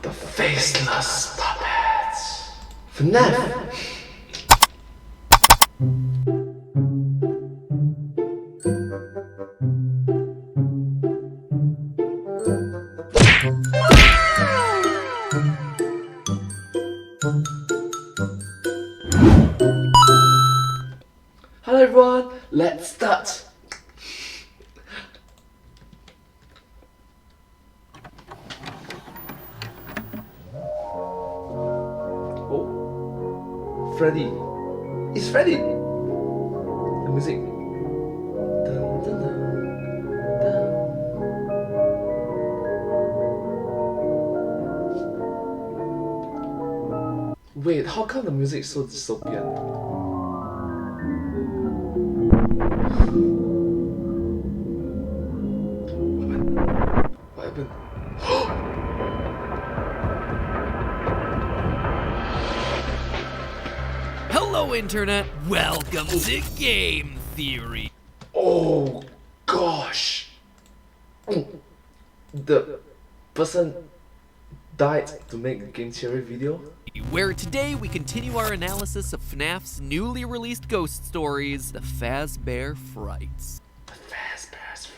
The Faceless puppets. FNAF. Hello everyone, let's start. Oh, Freddy. It's Freddy. The music. Dun, dun, dun, dun. Wait, how come the music is so dystopian? What happened? Hello Internet, welcome to Game Theory. Oh gosh. The person died to make a game theory video? Where today we continue our analysis of FNAF's newly released ghost stories, the Fazbear Frights. Fazbear Frights.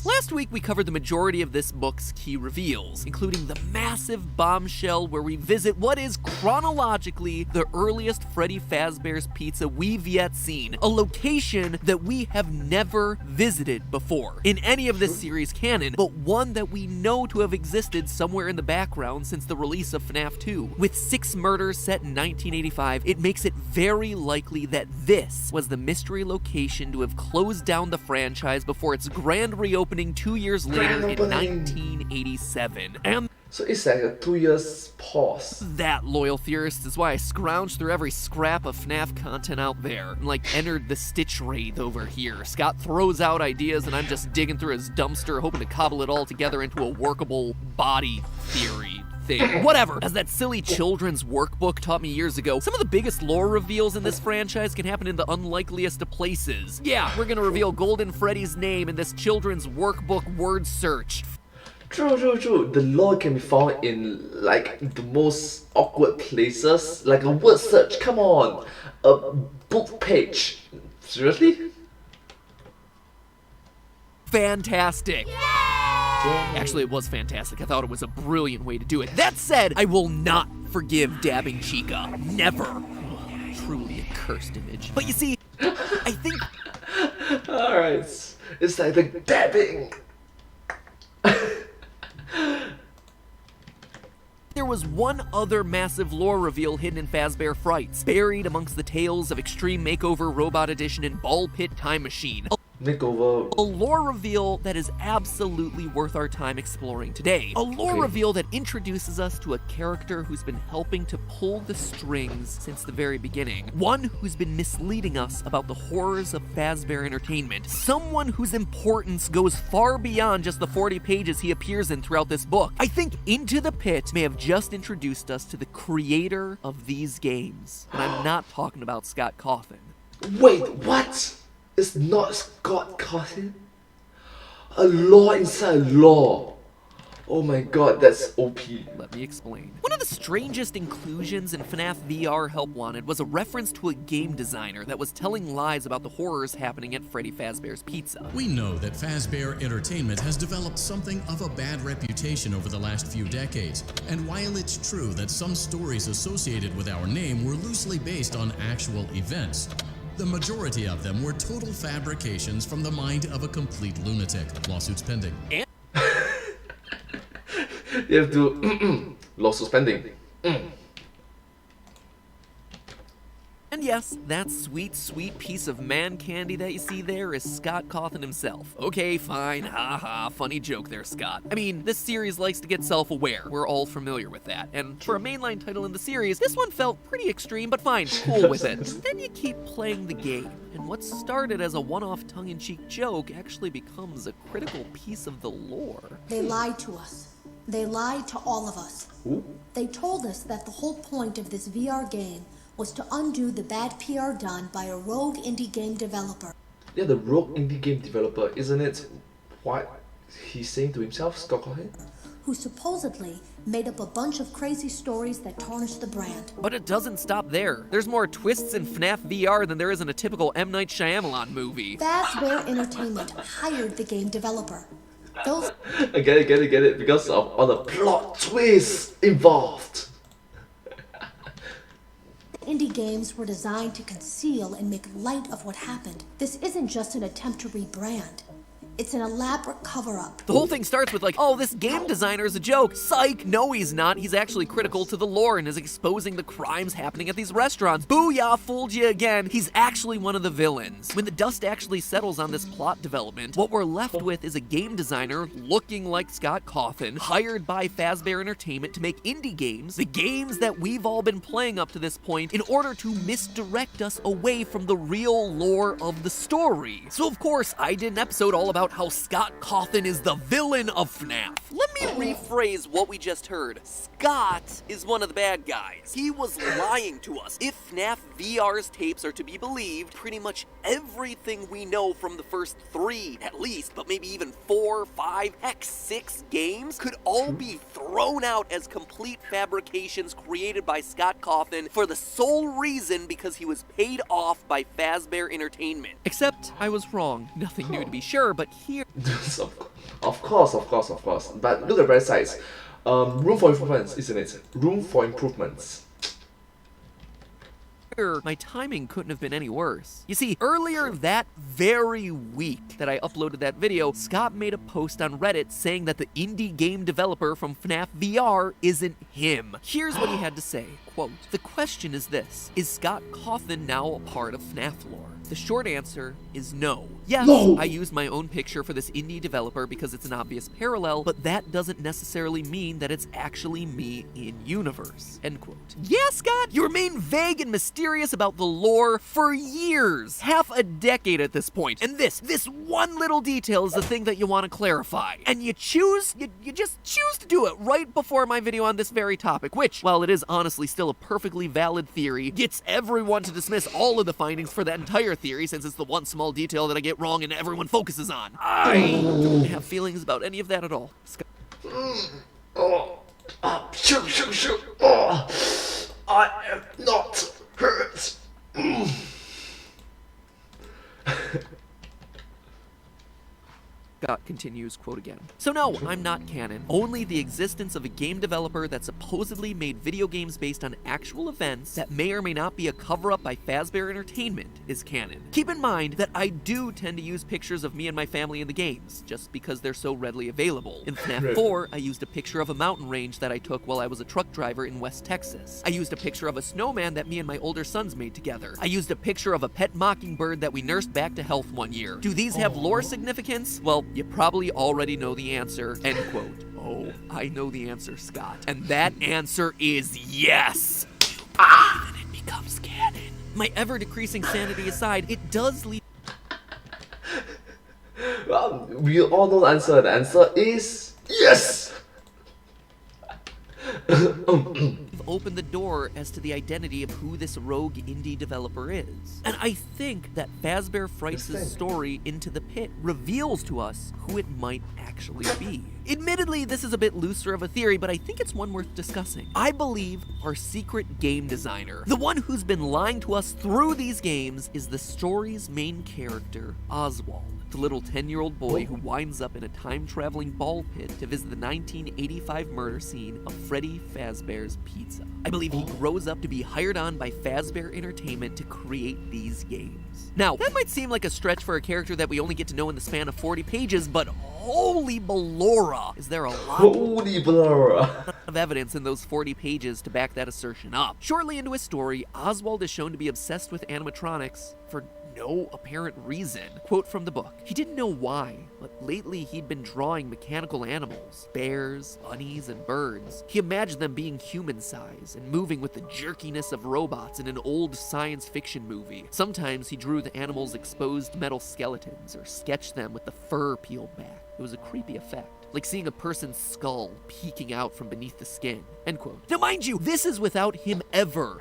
Last week we covered the majority of this book's key reveals, including the massive bombshell where we visit what is chronologically the earliest Freddy Fazbear's Pizza we've yet seen, a location that we have never visited before in any of this series canon, but one that we know to have existed somewhere in the background since the release of FNAF 2. With 6 murders set in 1985, it makes it very likely that this was the mystery location to have closed down the franchise before its grand reopening 2 years later in 1987. And so it's like a 2 years pause. that, loyal theorists, is why I scrounged through every scrap of FNAF content out there and entered the Stitch Wraith over here. Scott throws out ideas and I'm just digging through his dumpster hoping to cobble it all together into a workable body theory thing. Whatever. As that silly children's workbook taught me years ago, some of the biggest lore reveals in this franchise can happen in the unlikeliest of places. Yeah, we're gonna reveal Golden Freddy's name in this children's workbook word search. True. The lore can be found in the most awkward places, like a word search. Come on, a book page. Seriously? Fantastic. Actually, it was fantastic. I thought it was a brilliant way to do it. That said, I will not forgive dabbing Chica. Never. Truly a cursed image. But you see, I think... Alright, it's like the dabbing. There was one other massive lore reveal hidden in Fazbear Frights, buried amongst the tales of Extreme Makeover Robot Edition and Ball Pit Time Machine. Makeover. A lore reveal that is absolutely worth our time exploring today. A lore reveal that introduces us to a character who's been helping to pull the strings since the very beginning. One who's been misleading us about the horrors of Fazbear Entertainment. Someone whose importance goes far beyond just the 40 pages he appears in throughout this book. I think Into the Pit may have just introduced us to the creator of these games. And I'm not talking about Scott Cawthon. Wait, what? It's not Scott Cawthon? A law inside a law. Oh my god, that's OP. Let me explain. One of the strangest inclusions in FNAF VR Help Wanted was a reference to a game designer that was telling lies about the horrors happening at Freddy Fazbear's Pizza. We know that Fazbear Entertainment has developed something of a bad reputation over the last few decades. And while it's true that some stories associated with our name were loosely based on actual events, the majority of them were total fabrications from the mind of a complete lunatic. Lawsuits pending. You have to lawsuits pending. And yes, that sweet, sweet piece of man candy that you see there is Scott Cawthon himself. Okay, fine, haha, funny joke there, Scott. I mean, this series likes to get self-aware. We're all familiar with that. And for a mainline title in the series, this one felt pretty extreme, but fine, cool with it. Then you keep playing the game, and what started as a one-off tongue-in-cheek joke actually becomes a critical piece of the lore. They lied to us. They lied to all of us. Ooh. They told us that the whole point of this VR game was to undo the bad PR done by a rogue indie game developer. Yeah, the rogue indie game developer, isn't it what he's saying to himself, Scott Cawthon? who supposedly made up a bunch of crazy stories that tarnished the brand. But it doesn't stop there. There's more twists in FNAF VR than there is in a typical M. Night Shyamalan movie. Fazbear Entertainment hired the game developer. Those I get it, because of all the plot twists involved. indie games were designed to conceal and make light of what happened. This isn't just an attempt to rebrand. It's an elaborate cover-up. The whole thing starts with like, oh, this game designer is a joke. Psych! No, he's not. He's actually critical to the lore and is exposing the crimes happening at these restaurants. Booyah, fooled you again. He's actually one of the villains. When the dust actually settles on this plot development, what we're left with is a game designer looking like Scott Cawthon, hired by Fazbear Entertainment to make indie games, the games that we've all been playing up to this point, in order to misdirect us away from the real lore of the story. So of course, I did an episode all about how Scott Cawthon is the villain of FNAF. Let me rephrase what we just heard. Scott is one of the bad guys. He was lying to us. If FNAF VR's tapes are to be believed, pretty much everything we know from the first 3, at least, but maybe even 4, 5, heck, 6 games could all be thrown out as complete fabrications created by Scott Cawthon for the sole reason because he was paid off by Fazbear Entertainment. Except I was wrong. Nothing new to be sure, but here... Of course. But look at the bright sides. Room for improvements, isn't it? Room for improvements. My timing couldn't have been any worse. You see, earlier that very week that I uploaded that video, Scott made a post on Reddit saying that the indie game developer from FNAF VR isn't him. Here's what he had to say, quote, "The question is this, is Scott Cawthon now a part of FNAF lore? The short answer is no. Yes, No. I used my own picture for this indie developer because it's an obvious parallel, but that doesn't necessarily mean that it's actually me in universe." End quote. Yeah, Scott, you remain vague and mysterious about the lore for years, half a decade at this point, and this one little detail is the thing that you want to clarify. And you just choose to do it right before my video on this very topic, which, while it is honestly still a perfectly valid theory, gets everyone to dismiss all of the findings for that entire theory since it's the one small detail that I get wrong and everyone focuses on. I don't have feelings about any of that at all. Shoot. Oh, I am not hurt. Scott continues, quote again. "So no, I'm not canon. Only the existence of a game developer that supposedly made video games based on actual events that may or may not be a cover-up by Fazbear Entertainment is canon. Keep in mind that I do tend to use pictures of me and my family in the games, just because they're so readily available. In FNAF 4, I used a picture of a mountain range that I took while I was a truck driver in West Texas. I used a picture of a snowman that me and my older sons made together. I used a picture of a pet mockingbird that we nursed back to health one year. Do these have lore significance? Well, you probably already know the answer." End quote. Oh, I know the answer, Scott. And that answer is yes. And it becomes canon. My ever-decreasing sanity aside, it does lead... Well, we all know the answer. The answer is yes. open the door as to the identity of who this rogue indie developer is. And I think that Fazbear Frights' story Into the Pit reveals to us who it might actually be. Admittedly, this is a bit looser of a theory, but I think it's one worth discussing. I believe our secret game designer, the one who's been lying to us through these games, is the story's main character, Oswald, the little 10-year-old boy who winds up in a time-traveling ball pit to visit the 1985 murder scene of Freddy Fazbear's Pizza. I believe he grows up to be hired on by Fazbear Entertainment to create these games. Now, that might seem like a stretch for a character that we only get to know in the span of 40 pages, but holy Ballora, is there a lot of evidence in those 40 pages to back that assertion up. Shortly into his story, Oswald is shown to be obsessed with animatronics for no apparent reason. Quote from the book: "He didn't know why, but lately he'd been drawing mechanical animals, bears, bunnies, and birds. He imagined them being human-sized and moving with the jerkiness of robots in an old science fiction movie. Sometimes he drew the animals' exposed metal skeletons or sketched them with the fur peeled back. It was a creepy effect. like seeing a person's skull peeking out from beneath the skin, end quote. Now mind you, this is without him ever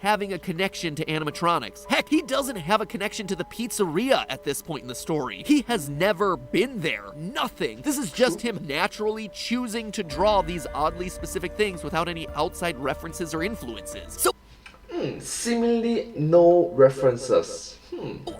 having a connection to animatronics. Heck, he doesn't have a connection to the pizzeria at this point in the story. He has never been there. Nothing. This is just him naturally choosing to draw these oddly specific things without any outside references or influences. So Seemingly no references.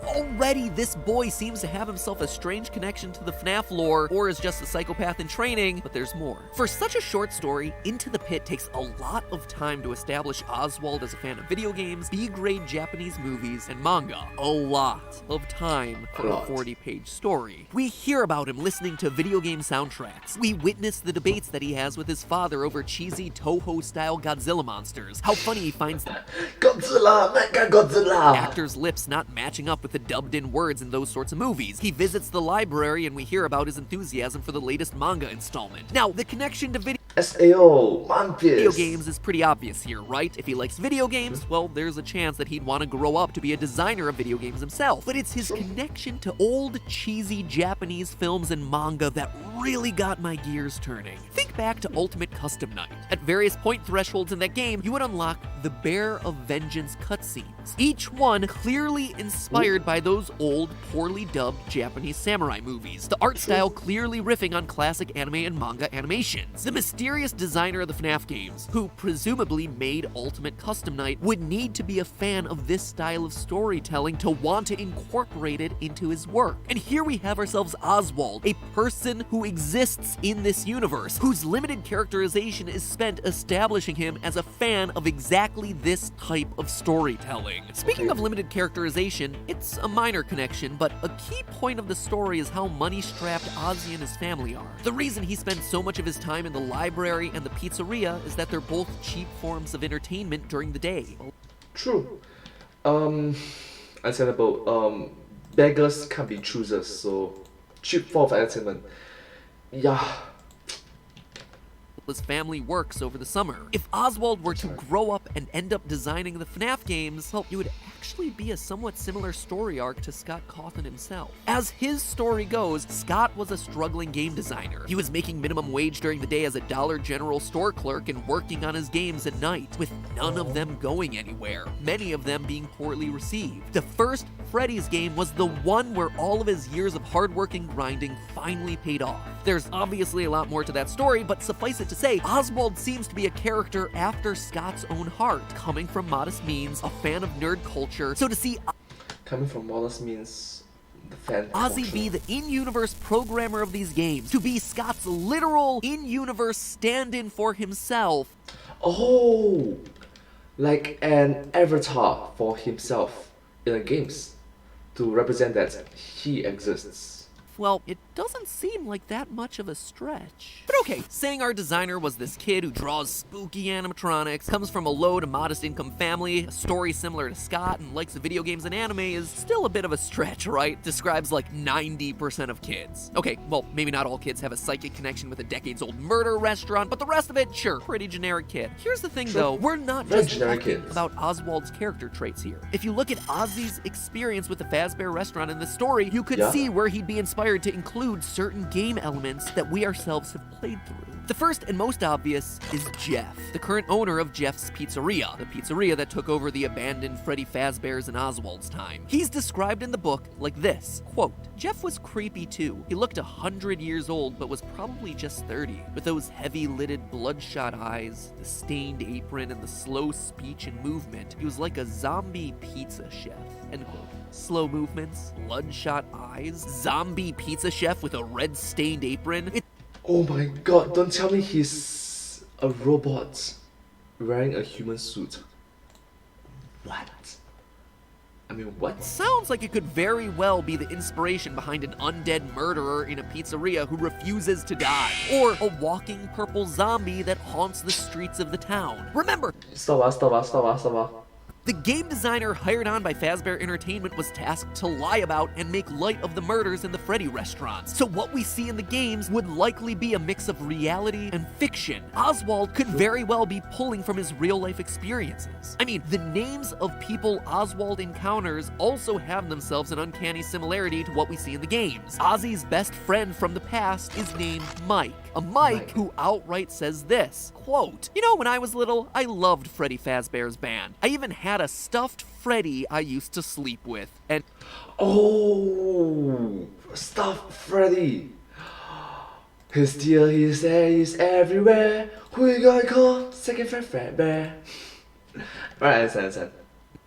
already this boy seems to have himself a strange connection to the FNAF lore, or is just a psychopath in training, but there's more. For such a short story, Into the Pit takes a lot of time to establish Oswald as a fan of video games, B-grade Japanese movies, and manga. A lot of time for a 40-page story. We hear about him listening to video game soundtracks. We witness the debates that he has with his father over cheesy Toho-style Godzilla monsters. How funny he finds the Godzilla! Mecha Godzilla! actors' lips not matching up with the dubbed-in words in those sorts of movies. He visits the library and we hear about his enthusiasm for the latest manga installment. Now, the connection to SAO, One Piece. video games is pretty obvious here, right? If he likes video games, well, there's a chance that he'd want to grow up to be a designer of video games himself. But it's his connection to old, cheesy Japanese films and manga that really got my gears turning. Think back to Ultimate Custom Night. At various point thresholds in that game, you would unlock the Bear of Vengeance cutscenes, each one clearly inspired by those old, poorly dubbed Japanese samurai movies, the art style clearly riffing on classic anime and manga animations. The mysterious designer of the FNAF games, who presumably made Ultimate Custom Night, would need to be a fan of this style of storytelling to want to incorporate it into his work. And here we have ourselves Oswald, a person who exists in this universe, whose limited characterization is spent establishing him as a fan of exactly this type of storytelling. Speaking of limited characterization, it's a minor connection, but a key point of the story is how money-strapped Ozzy and his family are. The reason he spends so much of his time in the library and the pizzeria is that they're both cheap forms of entertainment during the day. True. I said about beggars can't be choosers, so cheap form of entertainment. Yeah. His family works over the summer. If Oswald were to grow up and end up designing the FNAF games, well, it would actually be a somewhat similar story arc to Scott Cawthon himself. As his story goes, Scott was a struggling game designer. He was making minimum wage during the day as a Dollar General store clerk and working on his games at night, with none of them going anywhere, many of them being poorly received. The first Freddys game was the one where all of his years of hard work and grinding finally paid off. There's obviously a lot more to that story, but suffice it to say, Oswald seems to be a character after Scott's own heart, coming from modest means, a fan of nerd culture. So to see Coming from modest means the fan Ozzy culture. be the in-universe programmer of these games, to be Scott's literal in-universe stand-in for himself. Oh, like an avatar for himself in the games to represent that he exists. Well, it doesn't seem like that much of a stretch. But okay, saying our designer was this kid who draws spooky animatronics, comes from a low to modest income family, a story similar to Scott, and likes video games and anime is still a bit of a stretch, right? Describes like 90% of kids. Okay, well, maybe not all kids have a psychic connection with a decades-old murder restaurant, but the rest of it, sure, pretty generic kid. Here's the thing though, we're not Very just generic talking kids. about Oswald's character traits here. If you look at Ozzy's experience with the Fazbear restaurant in the story, you could Yeah. see where he'd be inspired to include certain game elements that we ourselves have played through. The first and most obvious is Jeff, the current owner of Jeff's Pizzeria, the pizzeria that took over the abandoned Freddy Fazbear's and Oswald's time. He's described in the book like this, quote, "Jeff was creepy too. He looked 100 years old but was probably just 30, with those heavy-lidded bloodshot eyes, the stained apron, and the slow speech and movement. He was like a zombie pizza chef," end quote. Slow movements, bloodshot eyes, zombie pizza chef with a red-stained apron. Oh my god, don't tell me he's a robot wearing a human suit. What? I mean, what? Sounds like it could very well be the inspiration behind an undead murderer in a pizzeria who refuses to die, or a walking purple zombie that haunts the streets of the town. Remember, Stop. The game designer hired on by Fazbear Entertainment was tasked to lie about and make light of the murders in the Freddy restaurants. So what we see in the games would likely be a mix of reality and fiction. Oswald could very well be pulling from his real-life experiences. I mean, the names of people Oswald encounters also have themselves an uncanny similarity to what we see in the games. Ozzy's best friend from the past is named Mike. A Mike who outright says this, quote, "You know, when I was little, I loved Freddy Fazbear's Band. I even had a stuffed Freddy I used to sleep with." And oh, stuffed Freddy. He's here, he's there, he's everywhere. Who you gonna call? Second friend, Fazbear. Right, understand.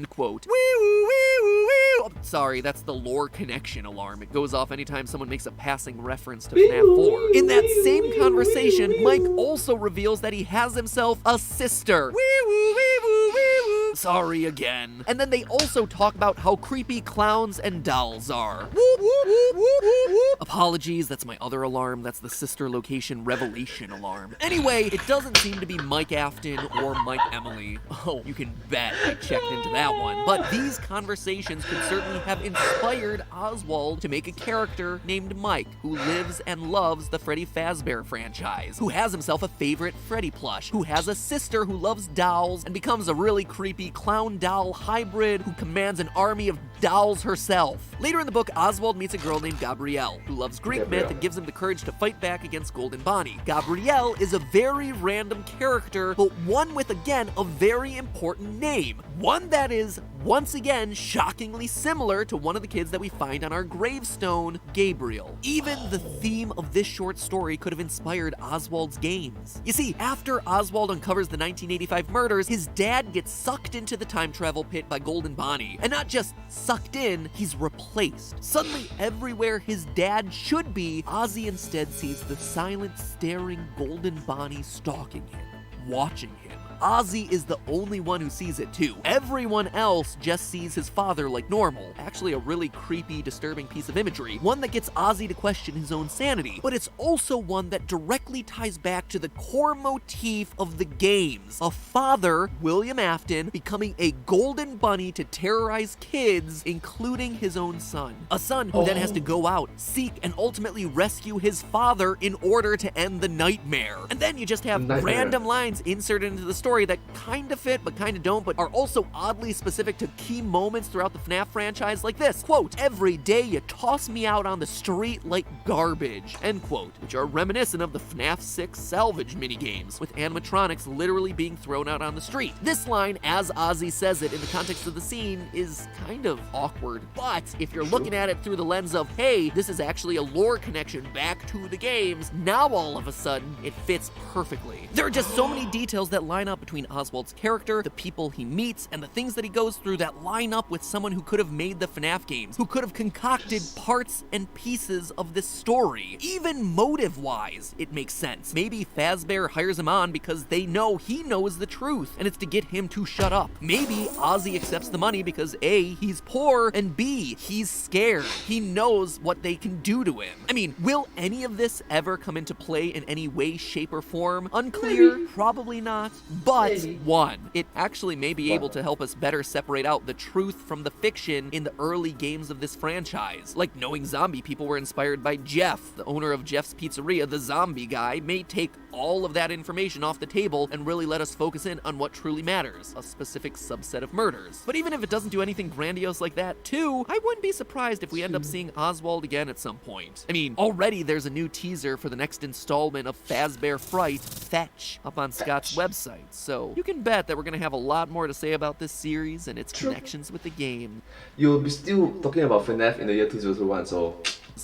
quote, "Wee woo, wee woo, wee woo." Sorry, that's the lore connection alarm. It goes off anytime someone makes a passing reference to FNAF 4. In that same conversation, Mike also reveals that he has himself a sister. Wee woo, wee woo, wee woo. Sorry again. And then they also talk about how creepy clowns and dolls are. Whoop, whoop, whoop, whoop, whoop, whoop. Apologies, that's my other alarm. That's the sister location revelation alarm. Anyway, it doesn't seem to be Mike Afton or Mike Emily. Oh, you can bet I checked into that one. But these conversations could certainly have inspired Oswald to make a character named Mike, who lives and loves the Freddy Fazbear franchise, who has himself a favorite Freddy plush, who has a sister who loves dolls and becomes a really creepy clown doll hybrid who commands an army of dolls herself. Later in the book, Oswald meets a girl named Gabrielle, who loves Greek myth and gives him the courage to fight back against Golden Bonnie. Gabrielle is a very random character, but one with, again, a very important name. One that is, once again, shockingly similar to one of the kids that we find on our gravestone, Gabriel. Even the theme of this short story could have inspired Oswald's games. You see, after Oswald uncovers the 1985 murders, his dad gets sucked into the time travel pit by Golden Bonnie. And not just sucked in, he's replaced. Suddenly, everywhere his dad should be, Ozzy instead sees the silent, staring Golden Bonnie stalking him, watching him. Ozzy is the only one who sees it too. Everyone else just sees his father like normal. Actually a really creepy, disturbing piece of imagery. One that gets Ozzy to question his own sanity. But it's also one that directly ties back to the core motif of the games. A father, William Afton, becoming a golden bunny to terrorize kids, including his own son. A son who then has to go out, seek, and ultimately rescue his father in order to end the nightmare. And then you just have random lines inserted into the story that kind of fit but kind of don't, but are also oddly specific to key moments throughout the FNAF franchise, like this, quote, "Every day you toss me out on the street like garbage," end quote, which are reminiscent of the FNAF 6 salvage minigames, with animatronics literally being thrown out on the street. This line, as Ozzy says it in the context of the scene, is kind of awkward, but if you're looking at it through the lens of, hey, this is actually a lore connection back to the games, now all of a sudden, it fits perfectly. There are just so many details that line up between Oswald's character, the people he meets, and the things that he goes through that line up with someone who could have made the FNAF games, who could have concocted parts and pieces of this story. Even motive-wise, it makes sense. Maybe Fazbear hires him on because they know he knows the truth, and it's to get him to shut up. Maybe Ozzy accepts the money because A, he's poor, and B, he's scared. He knows what they can do to him. I mean, will any of this ever come into play in any way, shape, or form? Unclear, probably not. But, one, it actually may be able to help us better separate out the truth from the fiction in the early games of this franchise. Like knowing zombie people were inspired by Jeff, the owner of Jeff's Pizzeria, the zombie guy, may take all of that information off the table and really let us focus in on what truly matters, a specific subset of murders. But even if it doesn't do anything grandiose like that, too, I wouldn't be surprised if we end up seeing Oswald again at some point. I mean, already there's a new teaser for the next installment of Fazbear Frights, Fetch, up on Scott's website, so you can bet that we're gonna have a lot more to say about this series and its connections with the game. You'll be still talking about FNAF in the year 2021, so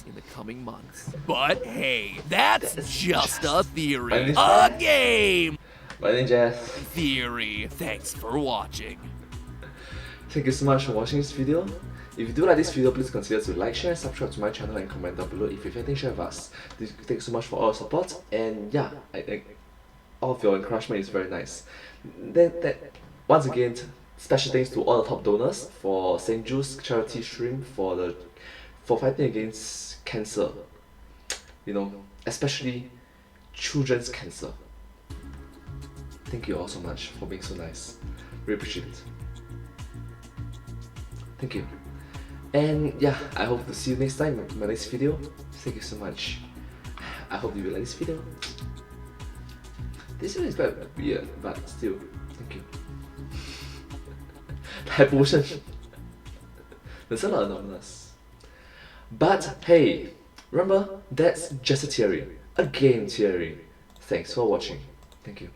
in the coming months. But hey, that's just a theory. name's A game! my name is Jeff. Theory. Thanks for watching. Thank you so much for watching this video. If you do like this video, please consider to like, share, and subscribe to my channel and comment down below if you have anything to share with us. Thank you so much for all your support, and yeah, I think all of your encouragement is very nice. Once again, special thanks to all the top donors for St. Jude's charity stream for fighting against cancer. You know, especially children's cancer. Thank you all so much for being so nice. Really appreciate it. Thank you. And yeah, I hope to see you next time in my next video. Thank you so much. I hope you will like this video. This video is quite weird, but still, thank you. Live motion. There's a lot of numbers. But hey, remember, that's just a theory. A game theory. Thanks for watching. Thank you.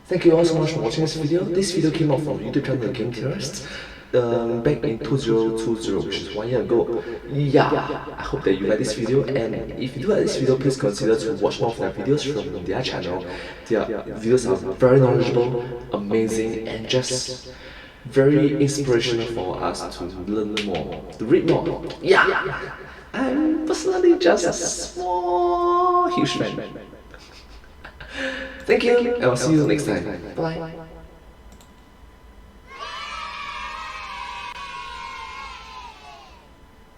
Thank you all so much for watching this video. This video came out from YouTube channel Game Theorists back in 2020, which is 1 year ago. Yeah, I hope that you like this video, and if you do like this video, please consider to watch more of their videos from their channel. Their videos are very knowledgeable, amazing, and just very inspirational for us to learn more, to read more. Yeah, I'm personally just a small, huge fan. Thank you, and I'll see you next time. Bye.